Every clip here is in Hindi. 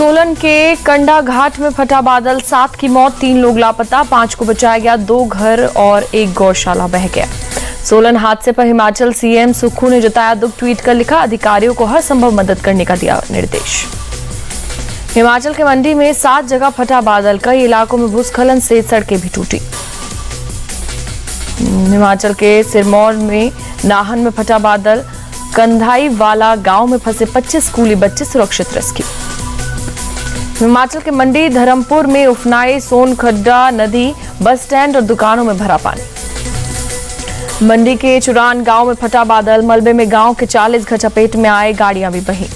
सोलन के कंडा घाट में फटा बादल, 7 की मौत, 3 लोग लापता, 5 को बचाया गया, 2 घर और 1 गौशाला बह गया। सोलन हादसे पर हिमाचल सीएम सुक्खू ने जताया दुख, ट्वीट कर लिखा, अधिकारियों को हर संभव मदद करने का दिया निर्देश। हिमाचल के मंडी में 7 जगह फटा बादल, कई इलाकों में भूस्खलन से सड़कें भी टूटी। हिमाचल के सिरमौर में नाहन में फटा बादल, कंधाई वाला गांव में फंसे 25 स्कूली बच्चे सुरक्षित रेस्क्यू। हिमाचल के मंडी धर्मपुर में उफनाई सोनखड्डा नदी, बस स्टैंड और दुकानों में भरा पानी। मंडी के चुरान गांव में फटा बादल, मलबे में गांव के 40 घर चपेट में आए, गाड़ियां भी बही।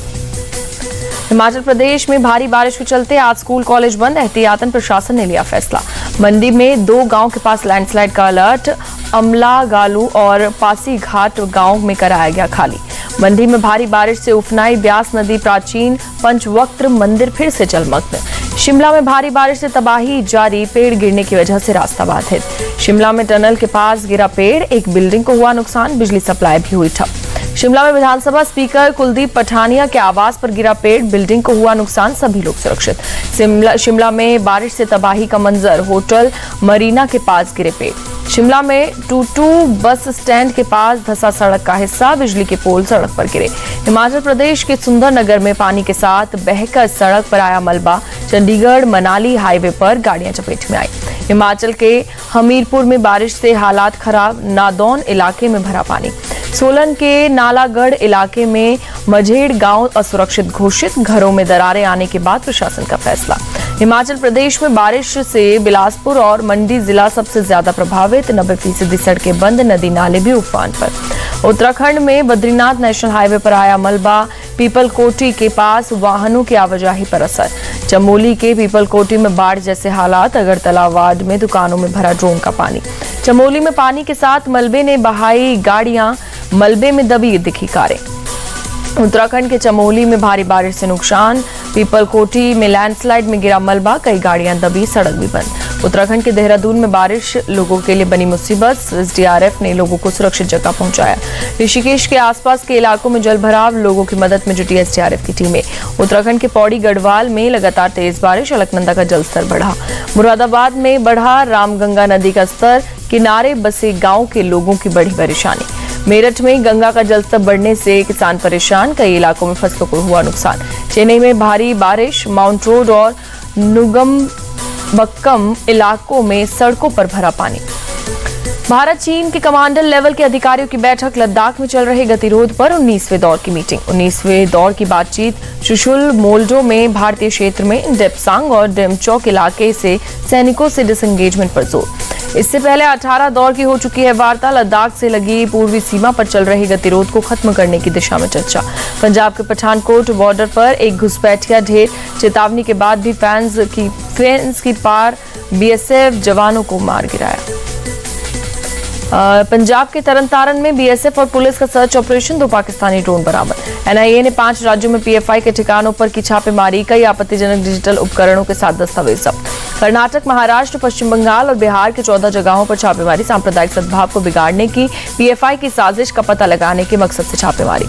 हिमाचल प्रदेश में भारी बारिश के चलते आज स्कूल कॉलेज बंद, एहतियातन प्रशासन ने लिया फैसला। मंडी में 2 गांव के पास लैंडस्लाइड का अलर्ट, अमला गालू और पासी घाट गांव में कराया गया खाली। मंडी में भारी बारिश से उफनाई ब्यास नदी, प्राचीन पंचवक्त्र मंदिर फिर से जलमग्न। शिमला में भारी बारिश से तबाही जारी, पेड़ गिरने की वजह से रास्ता बाधित। शिमला में टनल के पास गिरा पेड़, एक बिल्डिंग को हुआ नुकसान, बिजली सप्लाई भी हुई ठप। शिमला में विधानसभा स्पीकर कुलदीप पठानिया के आवास पर गिरा पेड़, बिल्डिंग को हुआ नुकसान, सभी लोग सुरक्षित। शिमला में बारिश से तबाही का मंजर, होटल मरीना के पास गिरे पेड़। शिमला में टूटू बस स्टैंड के पास धंसा सड़क का हिस्सा, बिजली के पोल सड़क पर गिरे। हिमाचल प्रदेश के सुंदरनगर में पानी के साथ बहकर सड़क पर आया मलबा, चंडीगढ़ मनाली हाईवे पर गाड़ियां चपेट में आई। हिमाचल के हमीरपुर में बारिश से हालात खराब, नादौन इलाके में भरा पानी। सोलन के नालागढ़ इलाके में मझेड़ गांव असुरक्षित घोषित, घरों में दरारें आने के बाद प्रशासन का फैसला। हिमाचल प्रदेश में बारिश से बिलासपुर और मंडी जिला सबसे ज्यादा प्रभावित, 90% सड़कें बंद, नदी नाले भी उफान पर। उत्तराखंड में बद्रीनाथ नेशनल हाईवे पर आया मलबा, पीपलकोटी के पास वाहनों की आवाजाही पर असर। चमोली के पीपलकोटी में बाढ़ जैसे हालात, अगरतला वार्ड में दुकानों में भरा ड्रोन का पानी। चमोली में पानी के साथ मलबे ने बहाई गाड़ियां, मलबे में दबी दिखी कारें। उत्तराखंड के चमोली में भारी बारिश से नुकसान, पीपलकोटी में लैंडस्लाइड में गिरा मलबा, कई गाड़ियां दबी, सड़क भी बंद। उत्तराखंड के देहरादून में बारिश लोगों के लिए बनी मुसीबत, एसडीआरएफ ने लोगों को सुरक्षित जगह पहुंचाया। ऋषिकेश के आसपास के इलाकों में जल भराव, लोगों की मदद में जुटी एसडीआरएफ की टीमें। उत्तराखंड के पौड़ी गढ़वाल में लगातार तेज बारिश, अलकनंदा का जलस्तर बढ़ा। मुरादाबाद में बढ़ा रामगंगा नदी का स्तर, किनारे बसे गांव के लोगों की बढ़ी परेशानी। मेरठ में गंगा का जलस्तर बढ़ने से किसान परेशान, कई इलाकों में फसलों को हुआ नुकसान। चेन्नई में भारी बारिश, माउंट रोड और नुगम्बक्कम इलाकों में सड़कों पर भरा पानी। भारत चीन के कमांडर लेवल के अधिकारियों की बैठक, लद्दाख में चल रहे गतिरोध पर 19वें दौर की मीटिंग। 19वें दौर की बातचीत, चुशुल मोल्डो में भारतीय क्षेत्र में डेप्सांग और डेमचौक इलाके से सैनिकों से डिसएंगेजमेंट पर जोर। इससे पहले 18 दौर की हो चुकी है वार्ता, लद्दाख से लगी पूर्वी सीमा पर चल रहे गतिरोध को खत्म करने की दिशा में चर्चा। पंजाब के पठानकोट बॉर्डर पर एक घुसपैठिया ढेर, चेतावनी के बाद भी फेंस की पार बीएसएफ जवानों को मार गिराया। पंजाब के तरनतारन में बीएसएफ और पुलिस का सर्च ऑपरेशन, 2 पाकिस्तानी ड्रोन बरामद। एनआईए ने 5 राज्यों में पीएफआई के ठिकानों पर की छापेमारी, कई आपत्तिजनक डिजिटल उपकरणों के साथ दस्तावेज जब्त। कर्नाटक, महाराष्ट्र, पश्चिम बंगाल और बिहार के 14 जगहों पर छापेमारी, सांप्रदायिक सद्भाव को बिगाड़ने की पीएफआई की साजिश का पता लगाने के मकसद से छापेमारी।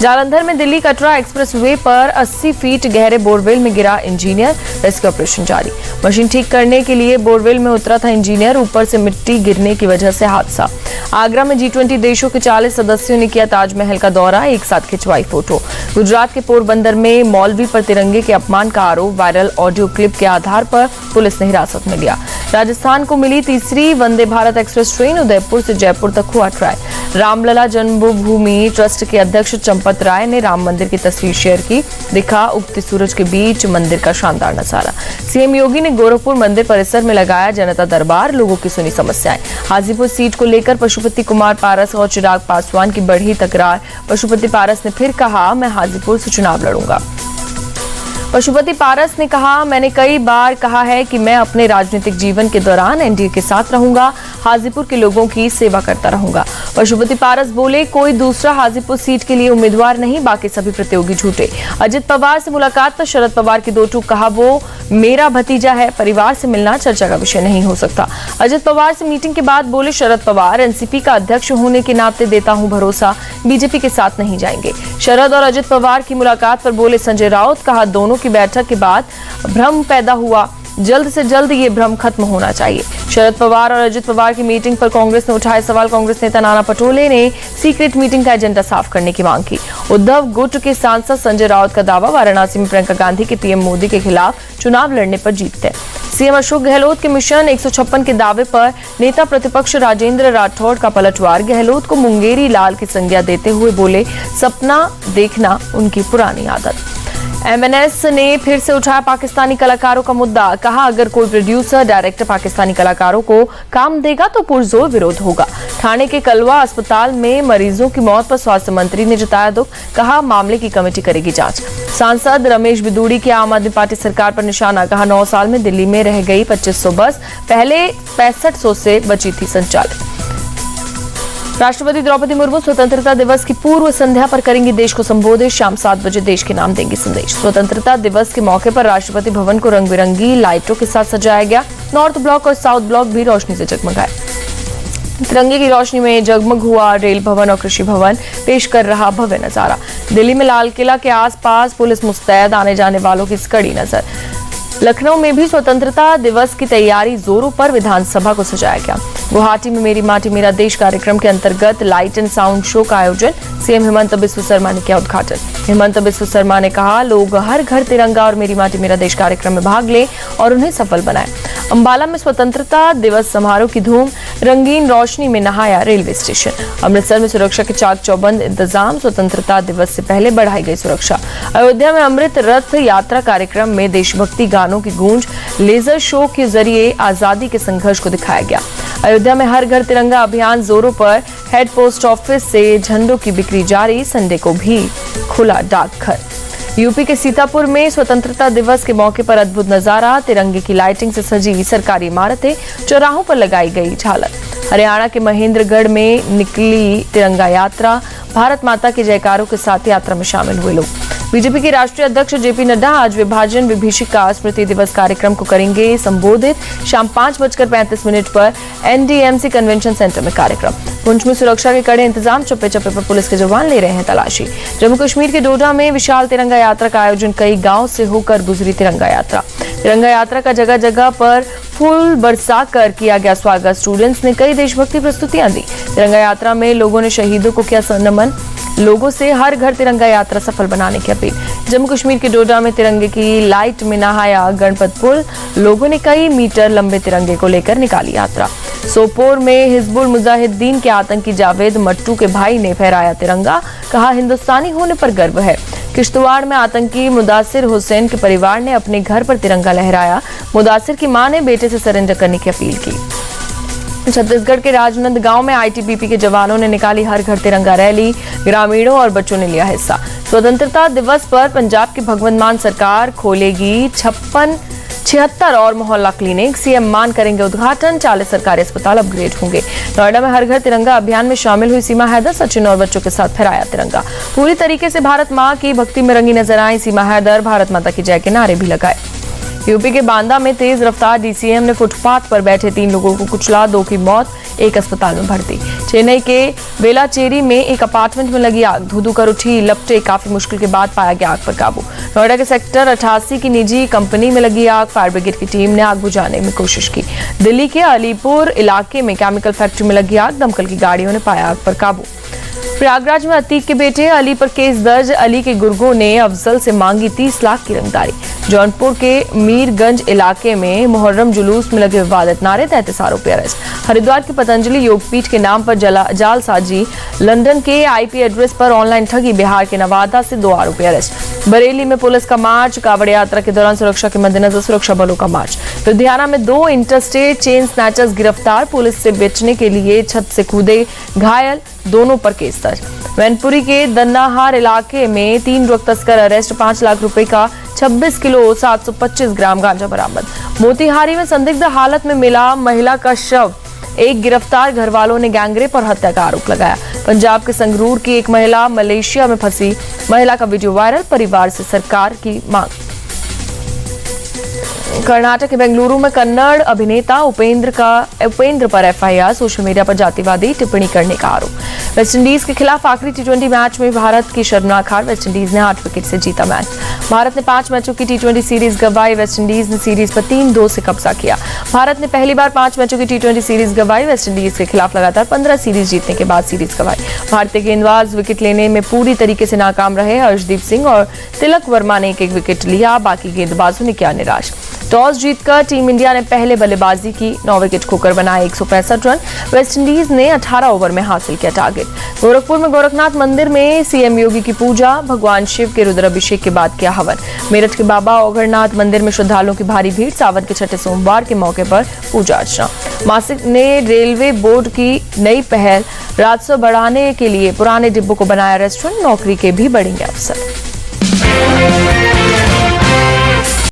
जालंधर में दिल्ली कटरा एक्सप्रेस वे पर 80 फीट गहरे बोरवेल में गिरा इंजीनियर, रेस्क्यू ऑपरेशन जारी। मशीन ठीक करने के लिए बोरवेल में उतरा था इंजीनियर, ऊपर से मिट्टी गिरने की वजह से हादसा। आगरा में G20 देशों के 40 सदस्यों ने किया ताजमहल का दौरा, एक साथ खिंचवाई फोटो। गुजरात के पोरबंदर में मौलवी पर तिरंगे के अपमान का आरोप, वायरल ऑडियो क्लिप के आधार पर पुलिस ने हिरासत में लिया। राजस्थान को मिली तीसरी वंदे भारत एक्सप्रेस ट्रेन, उदयपुर से जयपुर तक हुआ ट्रायल। रामलला जन्मभूमि ट्रस्ट के अध्यक्ष चंपत राय ने राम मंदिर की तस्वीर शेयर की, दिखा उगते सूरज के बीच मंदिर का शानदार नजारा। सीएम योगी ने गोरखपुर मंदिर परिसर में लगाया जनता दरबार, लोगों की सुनी समस्याएं। हाजीपुर सीट को लेकर पशुपति कुमार पारस और चिराग पासवान की बढ़ी तकरार, पशुपति पारस ने फिर कहा, मैं हाजीपुर से चुनाव लड़ूंगा। पशुपति पारस ने कहा, मैंने कई बार कहा है कि मैं अपने राजनीतिक जीवन के दौरान एनडीए के साथ रहूंगा, हाजीपुर के लोगों की सेवा करता रहूंगा। पशुपति पारस बोले, कोई दूसरा हाजीपुर सीट के लिए उम्मीदवार नहीं, बाकी सभी प्रतियोगी झूठे। अजित पवार से मुलाकात पर शरद पवार की दो टूक, कहा वो मेरा भतीजा है, परिवार से मिलना चर्चा का विषय नहीं हो सकता। अजित पवार से मीटिंग के बाद बोले शरद पवार, एनसीपी का अध्यक्ष होने के नाते देता हूं भरोसा, बीजेपी के साथ नहीं जाएंगे। शरद और अजित पवार की मुलाकात पर बोले संजय राउत, कहा दोनों की बैठक के बाद भ्रम पैदा हुआ, जल्द से जल्द ये भ्रम खत्म होना चाहिए। शरद पवार और अजित पवार की मीटिंग पर कांग्रेस ने उठाए सवाल। कांग्रेस नेता नाना पटोले ने सीक्रेट मीटिंग का एजेंडा साफ करने की मांग की। उद्धव गुट के सांसद संजय राउत का दावा, वाराणसी में प्रियंका गांधी के पीएम मोदी के खिलाफ चुनाव लड़ने पर जीत है। सीएम अशोक गहलोत के मिशन 156 के दावे पर नेता प्रतिपक्ष राजेंद्र राठौड़ का पलटवार। गहलोत को मुंगेरी लाल की संज्ञा देते हुए बोले, सपना देखना उनकी पुरानी आदत। एमएनएस ने फिर से उठाया पाकिस्तानी कलाकारों का मुद्दा, कहा अगर कोई प्रोड्यूसर डायरेक्टर पाकिस्तानी कलाकारों को काम देगा तो पुरजोर विरोध होगा। ठाणे के कलवा अस्पताल में मरीजों की मौत पर स्वास्थ्य मंत्री ने जताया दुख, कहा मामले की कमेटी करेगी जांच। सांसद रमेश बिदूड़ी की आम आदमी पार्टी सरकार पर निशाना, कहा 9 साल में दिल्ली में रह गई 2500 बस, पहले 6500 से बची थी संचालित। राष्ट्रपति द्रौपदी मुर्मू स्वतंत्रता दिवस की पूर्व संध्या पर करेंगी देश को संबोधित, शाम 7 बजे देश के नाम देंगी संदेश। स्वतंत्रता दिवस के मौके पर राष्ट्रपति भवन को रंग बिरंगी लाइटों के साथ सजाया गया। नॉर्थ ब्लॉक और साउथ ब्लॉक भी रोशनी से जगमगाए। तिरंगे की रोशनी में जगमग हुआ रेल भवन और कृषि भवन, पेश कर रहा भव्य नजारा। दिल्ली में लाल किला के आसपास पुलिस मुस्तैद, आने जाने वालों की कड़ी नजर। लखनऊ में भी स्वतंत्रता दिवस की तैयारी जोरों पर, विधानसभा को सजाया गया। गुवाहाटी में मेरी माटी मेरा देश कार्यक्रम के अंतर्गत लाइट एंड साउंड शो का आयोजन, सीएम हेमंत बिस्व शर्मा ने किया उद्घाटन। हेमंत बिस्व शर्मा ने कहा लोग हर घर तिरंगा और मेरी माटी मेरा देश कार्यक्रम में भाग लें और उन्हें सफल बनाएं। अंबाला में स्वतंत्रता दिवस समारोह की धूम, रंगीन रोशनी में नहाया रेलवे स्टेशन। अमृतसर में सुरक्षा के चाक चौबंद इंतजाम, स्वतंत्रता दिवस से पहले बढ़ाई गई सुरक्षा। अयोध्या में अमृत रथ यात्रा कार्यक्रम में देशभक्ति गानों की गूंज, लेजर शो के जरिए आजादी के संघर्ष को दिखाया गया। अयोध्या में हर घर तिरंगा अभियान जोरों पर, हेड पोस्ट ऑफिस से झंडों की बिक्री जारी, संडे को भी खुला डाकघर। यूपी के सीतापुर में स्वतंत्रता दिवस के मौके पर अद्भुत नजारा, तिरंगे की लाइटिंग से सजी सरकारी इमारतें, चौराहों पर लगाई गई झालर। हरियाणा के महेंद्रगढ़ में निकली तिरंगा यात्रा, भारत माता के जयकारों के साथ यात्रा में शामिल हुए लोग। बीजेपी के राष्ट्रीय अध्यक्ष जेपी नड्डा आज विभाजन विभीषिका स्मृति दिवस कार्यक्रम को करेंगे संबोधित। शाम 5:35 पर एनडीएमसी कन्वेंशन सेंटर में कार्यक्रम। पुंछ में सुरक्षा के कड़े इंतजाम, चप्पे चप्पे पर पुलिस के जवान ले रहे हैं तलाशी। जम्मू कश्मीर के डोडा में विशाल तिरंगा यात्रा का आयोजन, कई गांव से होकर गुजरी तिरंगा यात्रा। तिरंगा यात्रा का जगह जगह पर फूल बरसा कर किया गया स्वागत। स्टूडेंट्स ने कई देशभक्ति प्रस्तुतियां दी। तिरंगा यात्रा में लोगों ने शहीदों को किया नमन। लोगों से हर घर तिरंगा यात्रा सफल बनाने की अपील। जम्मू कश्मीर के डोडा में तिरंगे की लाइट में नहाया गणपत पुल, लोगों ने कई मीटर लंबे तिरंगे को लेकर निकाली यात्रा। सोपोर में हिजबुल मुजाहिदीन के आतंकी जावेद मट्टू के भाई ने फहराया तिरंगा, कहा हिंदुस्तानी होने पर गर्व है। किश्तवाड़ में आतंकी मुदासिर हुसैन के परिवार ने अपने घर पर तिरंगा लहराया। मुदासिर की मां ने बेटे से सरेंडर करने की अपील की। छत्तीसगढ़ के राजनंद गांव में आईटीबीपी के जवानों ने निकाली हर घर तिरंगा रैली, ग्रामीणों और बच्चों ने लिया हिस्सा। स्वतंत्रता दिवस पर पंजाब की भगवंत मान सरकार खोलेगी 76 और मोहल्ला क्लिनिक, सीएम मान करेंगे उद्घाटन। 40 सरकारी अस्पताल अपग्रेड होंगे। नोएडा में हर घर तिरंगा अभियान में शामिल हुई सीमा हैदर, सचिन और बच्चों के साथ फहराया तिरंगा। पूरी तरीके से भारत माँ की भक्ति में रंगी नजर आई सीमा हैदर, भारत माता की जय के नारे भी लगाए। यूपी के बांदा में तेज रफ्तार डीसीएम ने फुटपाथ पर बैठे 3 लोगों को कुचला, 2 की मौत, 1 अस्पताल में भर्ती। चेन्नई के वेलाचेरी में एक अपार्टमेंट में लगी आग, धू-धू कर उठी लपटे, काफी मुश्किल के बाद पाया गया आग पर काबू। नोएडा के सेक्टर 88 की निजी कंपनी में लगी आग, फायर ब्रिगेड की टीम ने आग बुझाने में कोशिश की। दिल्ली के अलीपुर इलाके में केमिकल फैक्ट्री में लगी आग, दमकल की गाड़ियों ने पाया आग पर काबू। प्रयागराज में अतीक के बेटे अली पर केस दर्ज, अली के गुर्गों ने अफजल से मांगी 30 लाख की रंगदारी। जौनपुर के मीरगंज इलाके में मुहर्रम जुलूस में लगे विवादित नारे, 33 आरोपी अरेस्ट। हरिद्वार के पतंजलि योगपीठ के नाम पर जालसाजी, लंदन के आईपी एड्रेस पर ऑनलाइन ठगी, बिहार के नवादा से 2 आरोपी अरेस्ट। बरेली में पुलिस का मार्च, कावड़ यात्रा के दौरान सुरक्षा के मद्देनजर सुरक्षा बलों का मार्च। लुधियाना में 2 इंटरस्टेट चेन स्नैचर्स गिरफ्तार, पुलिस से बेचने के लिए छत से कूदे, घायल, दोनों पर केस दर्ज। मैनपुरी के दन्नाहार इलाके में 3 ड्रग तस्कर अरेस्ट, 5 लाख रुपए का 26 किलो 725 ग्राम गांजा बरामद। मोतिहारी में संदिग्ध हालत में मिला महिला का शव, एक गिरफ्तार घर वालों ने गैंगरेप और हत्या का आरोप लगाया। पंजाब के संगरूर की एक महिला मलेशिया में फंसी महिला का वीडियो वायरल, परिवार से सरकार की मांग। कर्नाटक के बेंगलुरु में कन्नड़ अभिनेता उपेंद्र पर एफआईआर, सोशल मीडिया पर जातिवादी टिप्पणी करने का आरोप। वेस्टइंडीज के खिलाफ आखिरी टी20 मैच में भारत की शर्मनाक हार, वेस्टइंडीज ने 8 विकेट से जीता मैच। भारत ने 5 मैचों की टी20 सीरीज गंवाई, वेस्टइंडीज ने सीरीज पर 3-2 से कब्जा किया। भारत ने पहली बार 5 मैचों की टी20 सीरीज गंवाई, वेस्टइंडीज के खिलाफ लगातार 15 सीरीज जीतने के बाद सीरीज गंवाई। भारतीय गेंदबाज विकेट लेने में पूरी तरीके से नाकाम रहे। हर्षदीप सिंह और तिलक वर्मा ने एक विकेट लिया, बाकी गेंदबाजों ने किया निराश। टॉस जीतकर टीम इंडिया ने पहले बल्लेबाजी की, 9 विकेट खोकर बनाए 165 रन। वेस्टइंडीज ने 18 ओवर में हासिल किया टारगेट। गोरखपुर में गोरखनाथ मंदिर में सीएम योगी की पूजा, भगवान शिव के रुद्राभिषेक के बाद किया हवन। मेरठ के बाबा ओघरनाथ मंदिर में श्रद्धालुओं की भारी भीड़, सावन के छठे सोमवार के मौके पर पूजा अर्चना। मासिक ने रेलवे बोर्ड की नई पहल, राजस्व बढ़ाने के लिए पुराने डिब्बों को बनाया रेस्टोरेंट, नौकरी के भी बढ़ेंगे अवसर।